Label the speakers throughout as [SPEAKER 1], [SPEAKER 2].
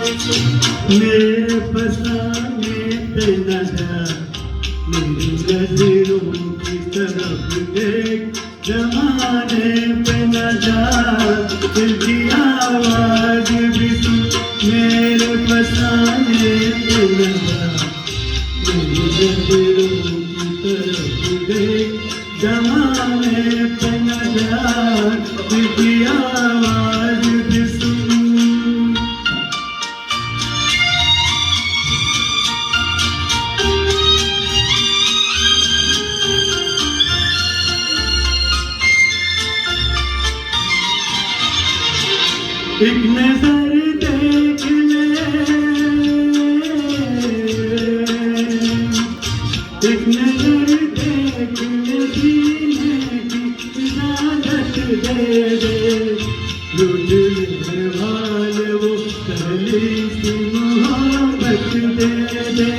[SPEAKER 1] मेरे फसाने पे न जा, मेरी नजरों की तरफ देख, जमाने पे न जा, दिल की आवाज भी सुन। मेरे फसाने पे न जा, मेरी नजरों की तरफ देख, जमाने पे न जा, दिल की आवाज भी सुन। एक नजर देख ले, एक नजर देख ले, जीने की इजाजत दे दे। लुटने वाले वो पहली सी मोहब्बत दे दे।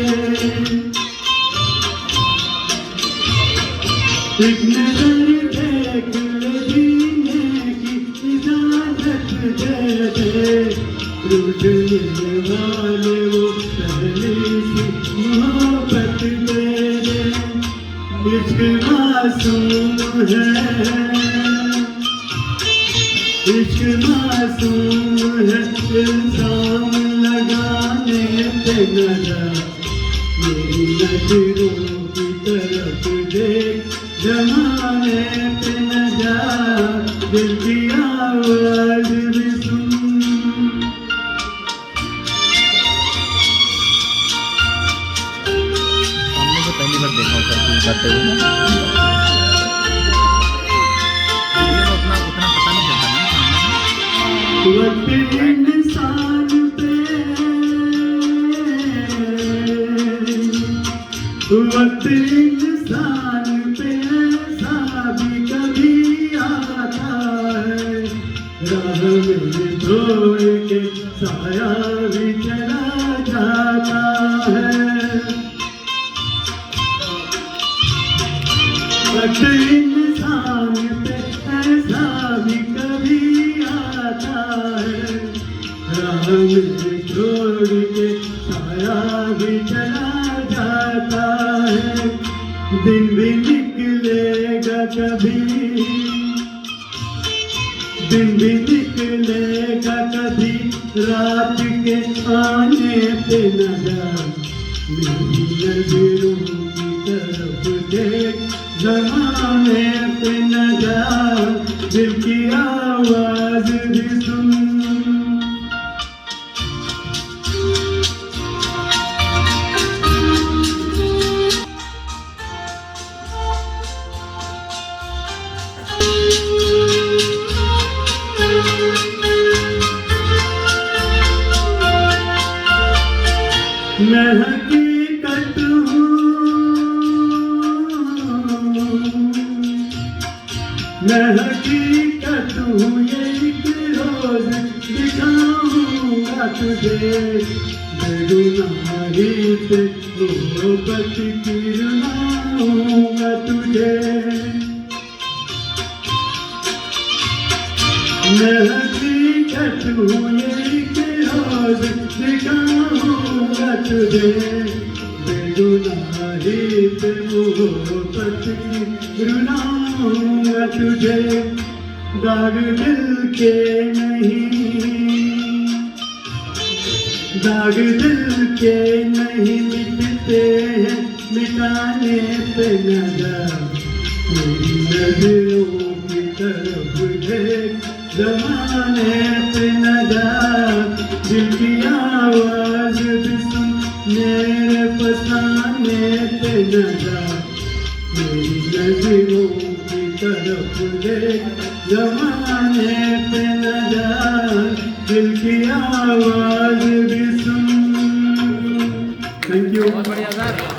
[SPEAKER 1] एक नजर देख ले, जीने की इजाजत दे दे। लुटने वाले वो पहली सी मोहब्बत दे दे। इश्क मासूम है, इश्क मासूम है, इल्जाम लगाने पे न जा, मेरी नजरों की तरफ देख, जमाने पे न जा, दिल की आवाज भी सुन।
[SPEAKER 2] हमने तो पहली बार देखा सर तुम करते हुए, उतना उतना पता नहीं चलता ना सामने।
[SPEAKER 1] वक्त इंसान पे, वक्त इंसान पे ऐसा भी कभी आता है, राह में छोड़ के साया भी चला जाता है। वक्त इंसान पे ऐसा भी कभी आता है, राह में छोड़ के साया भी चला जाता है। दिन भी निकलेगा कभी, दिन भी निकलेगा कभी, रात के आने पे न जा, मेरी नजरों की तरफ देख, जमाने पे न जा, दिल की आवाज भी सुन। मैं हकीकत हूँ, मैं हकीकत हूँ, ये एक रोज दिखाऊंगा तुझे। बेगुनाही से मोहब्बत किरलाऊंगा तुझे। मैं हकीकत हूँ, ये एक रोज दिखाऊंगा तुझे। बेगुनाही से मोहब्बत किरलाऊंगा तुझे। दाग दिल के नहीं, दाग दिल के नहीं मिटते हैं, मिटाने पे न जा, मेरी नजरों की तरफ देख, जमाने पे न जा, दिल की आवाज भी सुन। मेरे फसाने पे न जा, मेरी नजरों की तरफ देख, जमाने पे न जा, दिल की आवाज भी सुन। Thank you.
[SPEAKER 2] बहुत बढ़िया सर।